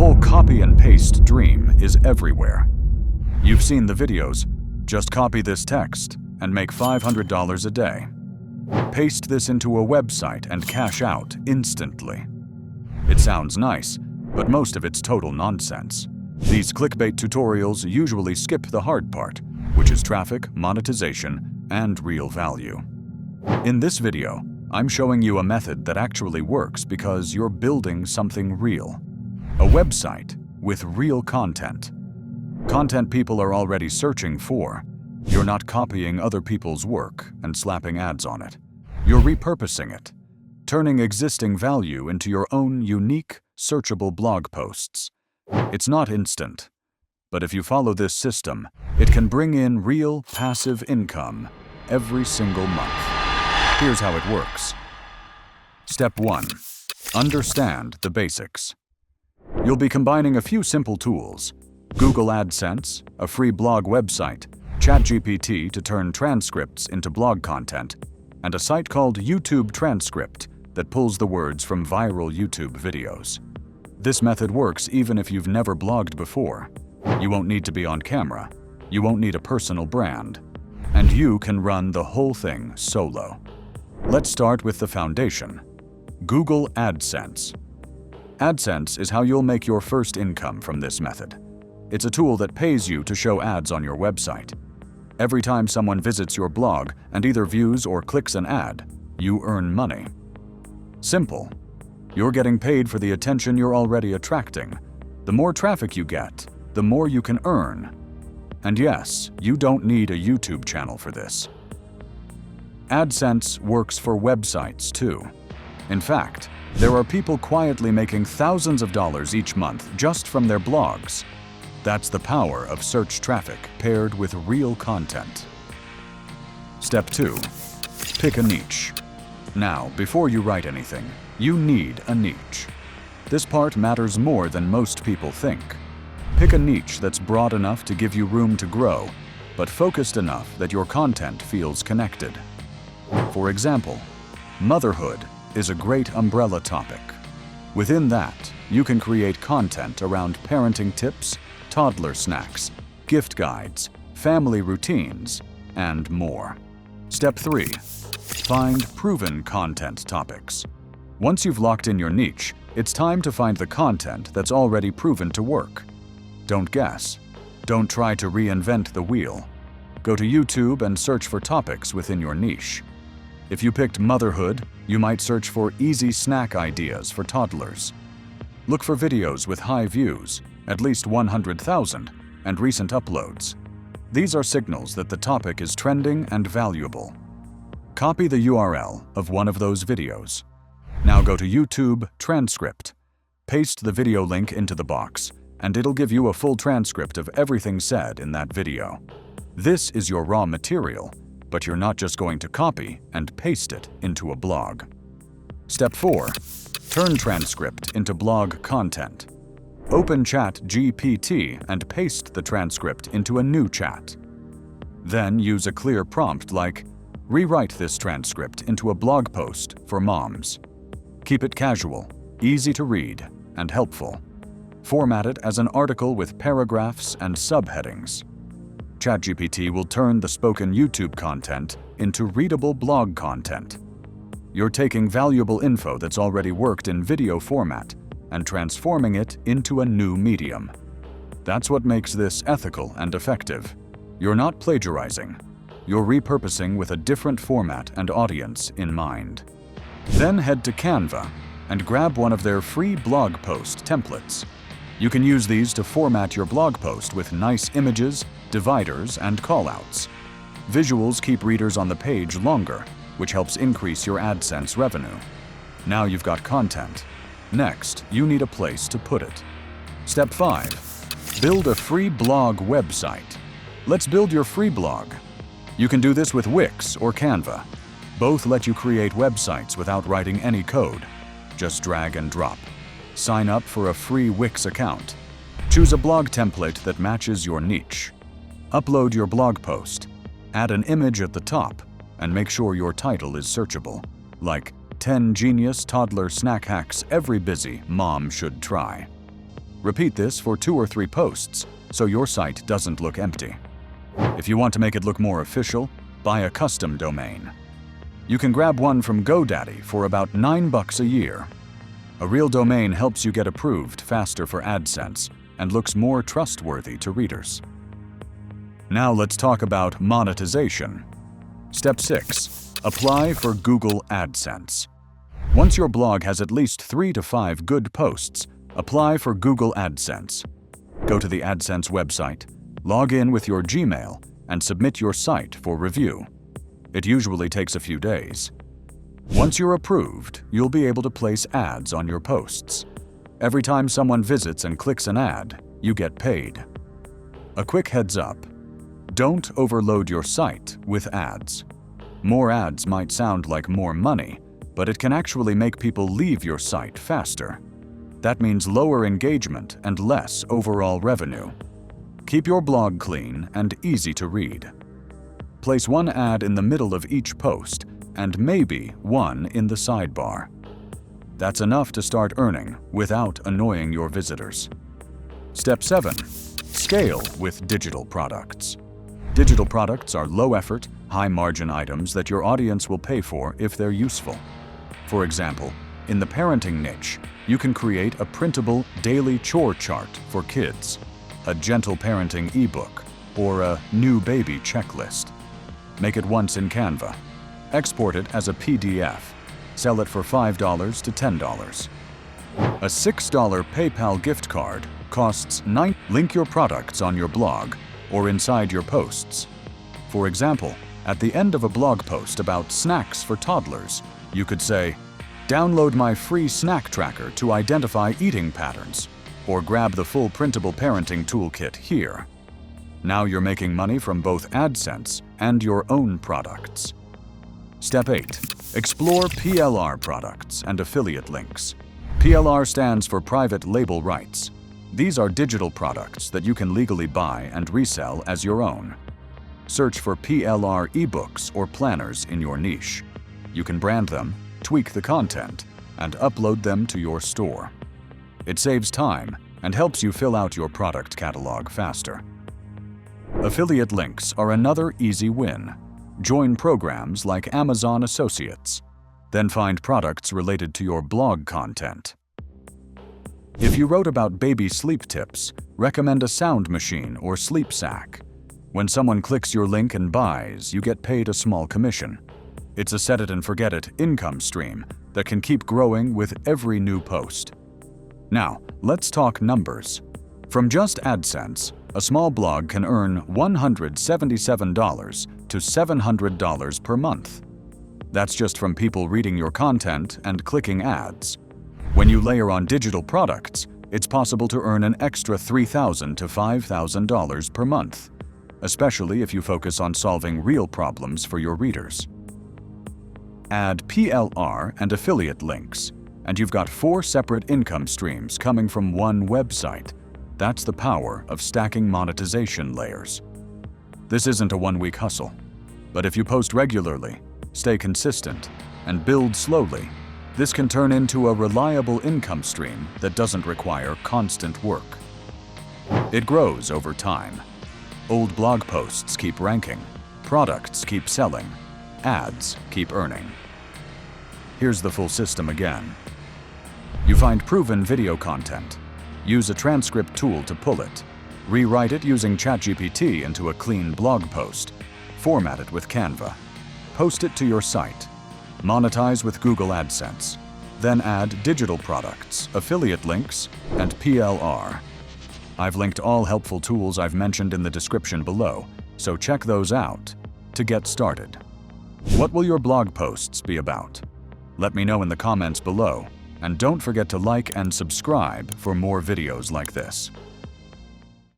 whole copy and paste dream is everywhere. You've seen the videos. Just copy this text and make $500 a day. Paste this into a website and cash out instantly. It sounds nice, but most of it's total nonsense. These clickbait tutorials usually skip the hard part, which is traffic, monetization, and real value. In this video, I'm showing you a method that actually works because you're building something real. A website with real content. Content people are already searching for. You're not copying other people's work and slapping ads on it. You're repurposing it, turning existing value into your own unique, searchable blog posts. It's not instant, but if you follow this system, it can bring in real, passive income every single month. Here's how it works. Step 1. Understand the basics. You'll be combining a few simple tools: Google AdSense, a free blog website, ChatGPT to turn transcripts into blog content, and a site called YouTube Transcript that pulls the words from viral YouTube videos. This method works even if you've never blogged before. You won't need to be on camera. You won't need a personal brand. And you can run the whole thing solo. Let's start with the foundation. Google AdSense. AdSense is how you'll make your first income from this method. It's a tool that pays you to show ads on your website. Every time someone visits your blog and either views or clicks an ad, you earn money. Simple. You're getting paid for the attention you're already attracting. The more traffic you get, the more you can earn. And yes, you don't need a YouTube channel for this. AdSense works for websites too. In fact, there are people quietly making thousands of dollars each month just from their blogs. That's the power of search traffic paired with real content. Step 2. Pick a niche. Now, before you write anything, you need a niche. This part matters more than most people think. Pick a niche that's broad enough to give you room to grow, but focused enough that your content feels connected. For example, motherhood is a great umbrella topic. Within that, you can create content around parenting tips, toddler snacks, gift guides, family routines, and more. Step 3. Find proven content topics. Once you've locked in your niche, it's time to find the content that's already proven to work. Don't guess. Don't try to reinvent the wheel. Go to YouTube and search for topics within your niche. If you picked motherhood, you might search for easy snack ideas for toddlers. Look for videos with high views, at least 100,000, and recent uploads. These are signals that the topic is trending and valuable. Copy the URL of one of those videos. Now go to YouTube Transcript. Paste the video link into the box, and it'll give you a full transcript of everything said in that video. This is your raw material, but you're not just going to copy and paste it into a blog. Step 4. Turn transcript into blog content. Open ChatGPT and paste the transcript into a new chat. Then use a clear prompt like, "Rewrite this transcript into a blog post for moms." Keep it casual, easy to read, and helpful. Format it as an article with paragraphs and subheadings. ChatGPT will turn the spoken YouTube content into readable blog content. You're taking valuable info that's already worked in video format and transforming it into a new medium. That's what makes this ethical and effective. You're not plagiarizing. You're repurposing with a different format and audience in mind. Then head to Canva and grab one of their free blog post templates. You can use these to format your blog post with nice images, dividers, and callouts. Visuals keep readers on the page longer, which helps increase your AdSense revenue. Now you've got content. Next, you need a place to put it. Step 5. Build a free blog website. Let's build your free blog. You can do this with Wix or Canva. Both let you create websites without writing any code. Just drag and drop. Sign up for a free Wix account. Choose a blog template that matches your niche. Upload your blog post. Add an image at the top, and make sure your title is searchable, like 10 Genius Toddler Snack Hacks Every Busy Mom Should Try. Repeat this for 2 or 3 posts so your site doesn't look empty. If you want to make it look more official, buy a custom domain. You can grab one from GoDaddy for about $9 a year. A real domain helps you get approved faster for AdSense and looks more trustworthy to readers. Now let's talk about monetization. Step 6. Apply for Google AdSense. Once your blog has at least 3 to 5 good posts, apply for Google AdSense. Go to the AdSense website, log in with your Gmail, and submit your site for review. It usually takes a few days. Once you're approved, you'll be able to place ads on your posts. Every time someone visits and clicks an ad, you get paid. A quick heads up: don't overload your site with ads. More ads might sound like more money, but it can actually make people leave your site faster. That means lower engagement and less overall revenue. Keep your blog clean and easy to read. Place one ad in the middle of each post and maybe one in the sidebar. That's enough to start earning without annoying your visitors. Step 7. Scale with digital products. Digital products are low-effort, high-margin items that your audience will pay for if they're useful. For example, in the parenting niche, you can create a printable daily chore chart for kids, a gentle parenting ebook, or a new baby checklist. Make it once in Canva. Export it as a PDF. Sell it for $5 to $10. A $6 PayPal gift card costs $9. Link your products on your blog or inside your posts. For example, at the end of a blog post about snacks for toddlers, you could say, "Download my free snack tracker to identify eating patterns," or grab the full printable parenting toolkit here. Now you're making money from both AdSense and your own products. Step 8. Explore PLR products and affiliate links. PLR stands for private label rights. These are digital products that you can legally buy and resell as your own. Search for PLR ebooks or planners in your niche. You can brand them, tweak the content, and upload them to your store. It saves time and helps you fill out your product catalog faster. Affiliate links are another easy win. Join programs like Amazon Associates. Then find products related to your blog content. If you wrote about baby sleep tips, recommend a sound machine or sleep sack. When someone clicks your link and buys, you get paid a small commission. It's a set-it-and-forget-it income stream that can keep growing with every new post. Now, let's talk numbers. From just AdSense, a small blog can earn $177 to $700 per month. That's just from people reading your content and clicking ads. When you layer on digital products, it's possible to earn an extra $3,000 to $5,000 per month, especially if you focus on solving real problems for your readers. Add PLR and affiliate links, and you've got 4 separate income streams coming from one website. That's the power of stacking monetization layers. This isn't a one-week hustle, but if you post regularly, stay consistent, and build slowly, this can turn into a reliable income stream that doesn't require constant work. It grows over time. Old blog posts keep ranking, products keep selling, ads keep earning. Here's the full system again. You find proven video content. Use a transcript tool to pull it. Rewrite it using ChatGPT into a clean blog post. Format it with Canva. Post it to your site. Monetize with Google AdSense. Then add digital products, affiliate links, and PLR. I've linked all helpful tools I've mentioned in the description below, so check those out to get started. What will your blog posts be about? Let me know in the comments below, and don't forget to like and subscribe for more videos like this.